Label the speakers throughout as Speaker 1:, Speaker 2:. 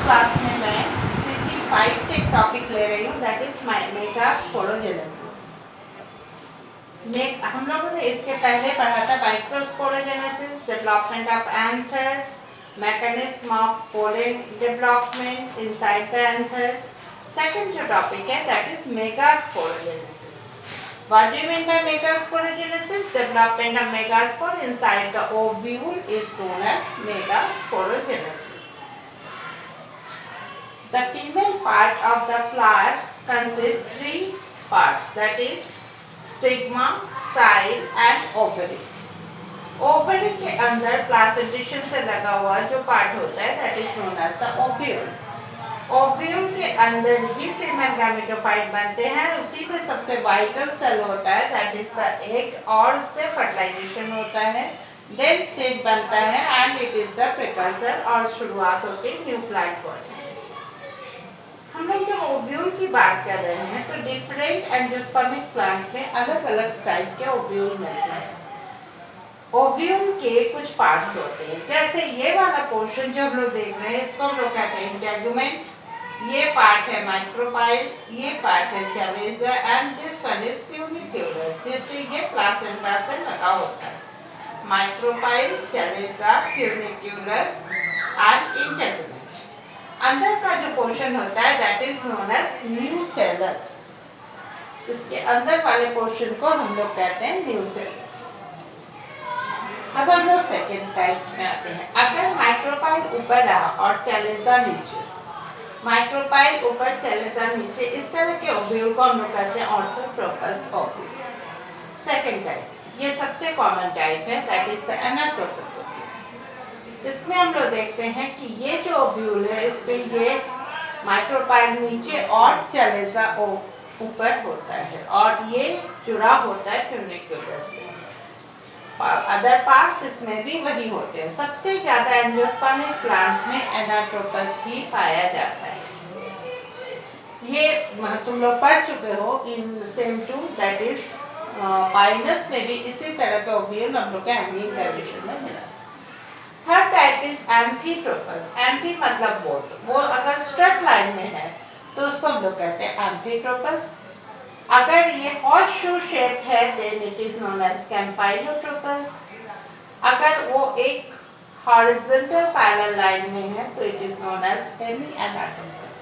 Speaker 1: Class में मैं CC5 से एक टॉपिक ले रही हूँ, दैट इज मेगास्पोरोजेनेसिस। हम लोगों ने इसके पहले पढ़ा था microsporogenesis, development of anther, mechanism of pollen development inside the anther. Second जो टॉपिक है that is megasporogenesis. What do you mean by megasporogenesis? Development of megaspore inside the ovule is known as megasporogenesis. The female part of the flower consists three parts, that is stigma, style and ovary. Ovary के अंदर placentation से लगा हुआ जो part होता है that is known as the ovule. Ovule के अंदर ही फीमेल गैमेटोफाइट बनते हैं, उसी में सबसे वाइटल सेल होता है दैट इज द एग, और उससे फर्टिलाइजेशन होता है, देन सीड बनता है and it is the precursor और शुरुआत होती है न्यू प्लांट बॉडी। हम लोग जब ओव्यूल की बात कर रहे हैं तो डिफरेंट एंजियोस्पर्मिक प्लांट में अलग अलग टाइप के ओव्यूल मिलते हैं। ओव्यूल के कुछ पार्ट्स होते हैं, जैसे ये वाला पोर्शन जो हम लोग देख रहे हैं इसको हम लोग कहते हैं इंटेगुमेंट, ये पार्ट है माइक्रोपाइल, ये पार्ट है chalaza and this one is funiculus, जिससे ये प्लासेंटा से लगा होता है। Micropyle, chalaza, funiculus and integument. अंदर का जो पोर्शन होता है that is known as nucellus. इसके अंदर वाले पोर्शन को हम लोग कहते हैं न्यूसेलस। अब हम लोग सेकेंड टाइप्स में आते हैं। अगर माइक्रोपाइल ऊपर रहा और चैलेजा नीचे, माइक्रोपाइल ऊपर चैलेजा नीचे, इस तरह के ओव्यूल को हम लोग कहते हैं ऑर्थोट्रोपस ओव्यूल। सेकेंड टाइप, ये सबसे कॉमन टाइप है, that is the anatropous ovule. इसमें हम लोग देखते हैं कि ये जो ओव्यूल है इसमें ये माइक्रोपाइल नीचे और चैलेजा ऊपर होता है और ये जुड़ा होता है फ्यूनिक्यूलस से। अदर पार्ट्स इसमें भी वही होते हैं। सबसे ज्यादा एंजियोस्पर्मिक प्लांट्स में एनाट्रोपस ही पाया जाता है। ये तुम लोग पढ़ चुके हो in same to that is Pinus में भी इसी तरह का ओव्यूल हम लोग के हैंगिंग कंडीशन में मिला। Third type is amphitropous. Amphi मतलब बोथ, वो अगर स्ट्रेट लाइन में है तो उसको हम लोग कहते हैं एम्फीट्रोपस। अगर ये हॉर्सशू शेप है then it is known as campylotropous. अगर वो एक हॉरिजॉन्टल पैरेलल लाइन में है तो it is known as hemi anatropous.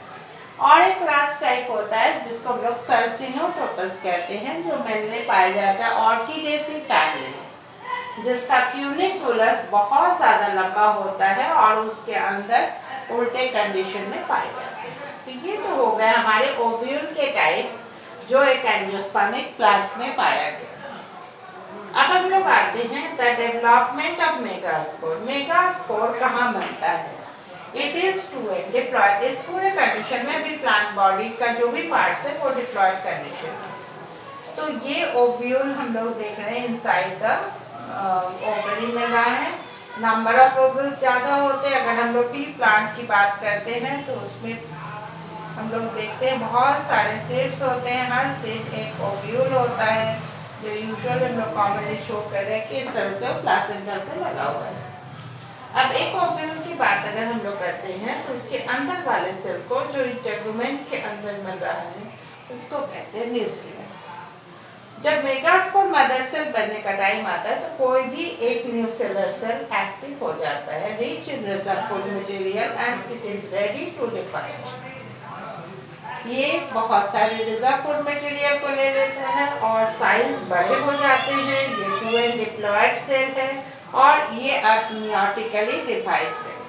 Speaker 1: और एक लास्ट टाइप होता है जिसको हम लोग सर्सिनोट्रोपस कहते हैं, जो मेनली पाया जाता है ऑर्किडेसी फैमिली में, जिसका फ्यूनिकुलस बहुत ज्यादा लंबा होता है और उसके अंदर उल्टे कंडीशन में पाए जाते हैं। तो ये तो हो गए हमारे ओव्यूल के टाइप्स जो एक एंजियोस्पर्मिक प्लांट में पाया गया। अब हम लोग आते हैं the development of megaspore. Megaspore कहाँ बनता है? It is two n diploid. इस पूरे कंडीशन में भी प्लांट बॉडी का जो भी पार्ट्स है वो डिप्लॉयड कंडीशन है। तो ये ओव्यूल हम लोग देख रहे हैं इनसाइड द ओवरी में रहा है। नंबर ऑफ ओव्यूल्स ज्यादा होते हैं। अगर हम लोग पी प्लांट की बात करते हैं तो उसमें हम लोग देखते हैं बहुत सारे सीड्स होते हैं, हर सीड एक ओव्यूल होता है जो यूजुअली हम लोग कॉमनली शो कर रहे हैं कि इस तरह से प्लासेंटा से लगा हुआ है। अब एक ओव्यूल की बात अगर हम लोग करते हैं तो उसके अंदर वाले सेल को जो इंटेगुमेंट के अंदर मिल रहा है उसको कहते हैं न्यूक्लियस। जब मेगास्पोर मदर सेल बनने का टाइम आता है तो कोई भी एक न्यूसेलर सेल एक्टिव हो जाता है, rich in reserve food material and it is ready to डिफाइट। ये बहुत सारे रिजर्व फूड मटेरियल को ले लेता है और साइज बड़े हो जाते हैं। ये टू एंड डिप्लॉयड सेल है और ये अब मियोटिकली डिवाइड करेगा।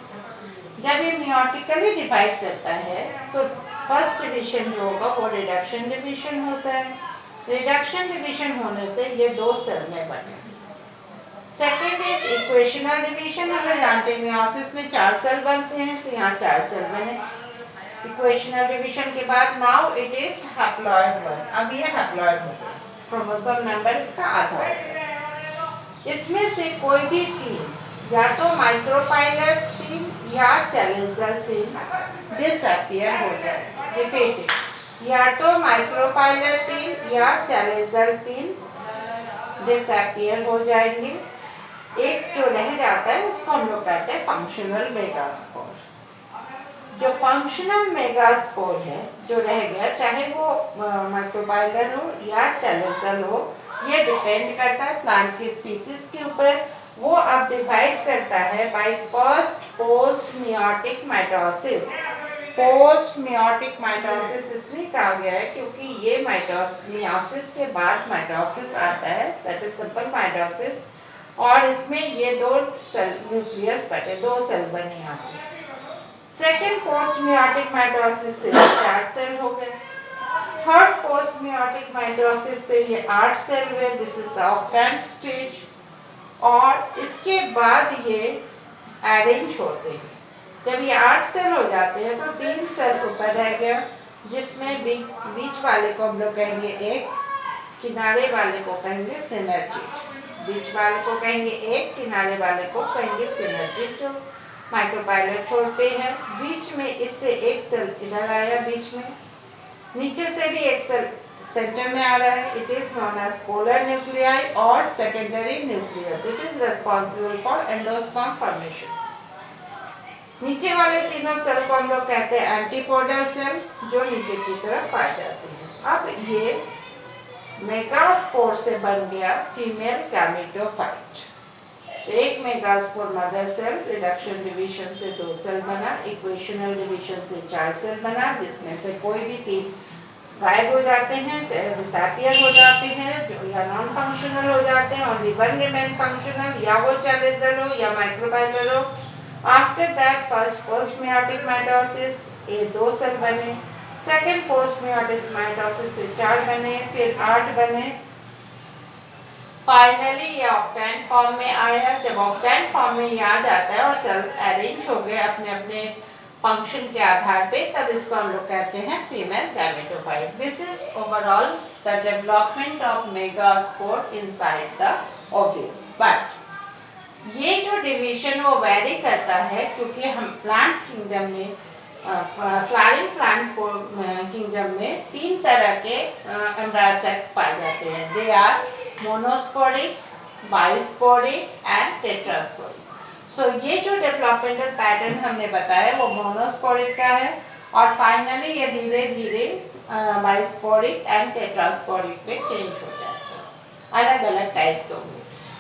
Speaker 1: जब ये मियोटिकली डिवाइड करता है तो फर्स्ट डिवीजन जो होगा वो रिडक्शन डिवीजन होता है। रिडक्शन डिवीजन होने से ये दो सेल में बने। Second is equational division. हम लोग जानते हैं मियोसिस में 4 सेल बनते हैं, तो यहाँ 4 सेल बने। इक्वेशनल डिवीजन के बाद नाउ इट इज हैप्लॉइड 1। अब ये हैप्लॉइड हो गया, क्रोमोसोम नंबर इसका आधा है। इसमें से कोई भी 3, या तो माइक्रोपाइलर 3 या चैलेजल 3 डिसअपीयर हो जाए। रिपीट, या तो माइक्रोपाइलर 3 या चैलेजल 3 डिसअपीयर हो जाएंगे। एक जो रह जाता है उसको हम लोग कहते हैं फंक्शनल मेगास्पोर। जो फंक्शनल मेगास्पोर है जो रह गया, चाहे वो माइक्रोबाइलर हो या चैलेंजर हो, ये डिपेंड करता है प्लांट की स्पीसीज के ऊपर। वो अब डिवाइड करता है by first post meiotic mitosis. Post meiotic mitosis इसलिए कहा गया है क्योंकि ये मियोसिस के बाद माइटोसिस आता है, दैट इज सिंपल माइटोसिस, और इसमें ये दो सेल न्यूक्लियस बटे, दो सेल बने आते हैं। सेकेंड पोस्ट मियोटिक माइटोसिस से 4 सेल हो गए। थर्ड पोस्ट मियोटिक माइटोसिस से ये 8 सेल हुए, this is the octant stage. और इसके बाद ये अरेंज होते हैं। जब ये 8 सेल हो जाते हैं तो 3 सेल ऊपर रह गया, जिसमें बीच वाले को हम लोग कहेंगे एक, किनारे वाले को कहेंगे सिनर्जी। बीच वाले को कहेंगे एक, किनारे वाले को कहेंगे सिनर्जी, जो माइक्रोबाइलर छोड़ते हैं। बीच में इससे एक सेल इधर आया बीच में, नीचे से भी एक सेल सेंटर में आ रहा है, it is known as polar nuclei और secondary nucleus, it is responsible for endosperm formation. नीचे वाले तीनों सेल को हम लोग कहते हैं एंटीपोडल सेल, जो नीचे की तरफ पाए जाते हैं। अब ये मेगास्पोर से बन गया फीमेल गैमेटोफाइट। तो एक megaspore mother cell, reduction division से 2 सेल बना, इक्वेशनल डिवीजन से 4 सेल बना, जिसमें से कोई भी 3 गायब हो जाते हैं, चाहे डिसअपियर हो जाते हैं, जो या नॉन फंक्शनल हो जाते हैं, ओनली वन रिमेन फंक्शनल, या वो चैलेंजर हो या माइक्रोबाइलर हो। After that first post meiotic mitosis, ये 2 सेल बने। सेकेंड पोस्ट मियोटिक माइटोसिस से 4 बने, फिर 8 बने। फाइनली ये ऑक्टेंट फॉर्म में आया। जब ऑक्टेंट फॉर्म में ये आ जाता है और सेल्स अरेंज हो गए अपने अपने फंक्शन के आधार पे, तब इसको हम लोग कहते हैं female gametophyte. This is overall the development of megaspore inside the ovule. But ये जो डिवीजन वो वेरी करता है, क्योंकि हम प्लांट किंगडम में, फ्लावरिंग प्लांट किंगडम में 3 तरह के एम्ब्रायोसेक्स पाए जाते हैं। They are monosporic, bisporic and tetrasporic. So ये जो डेवलपमेंटल पैटर्न हमने बताया वो मोनोस्पोरिक का है, और फाइनली ये धीरे धीरे बाइस्पोरिक एंड टेट्रास्पोरिक पे चेंज हो जाता है। अलग अलग टाइप्स होंगे।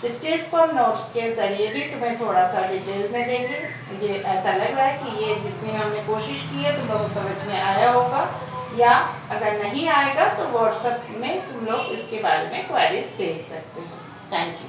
Speaker 1: इस चीज़ को हम नोट्स के जरिए भी तुम्हें थोड़ा सा डिटेल में देंगे। मुझे ऐसा लग रहा है कि ये जितनी हमने कोशिश की है तुम लोग समझ में आया होगा, या अगर नहीं आएगा तो व्हाट्सएप में तुम लोग इसके बारे में क्वेरीज भेज सकते हो। Thank you.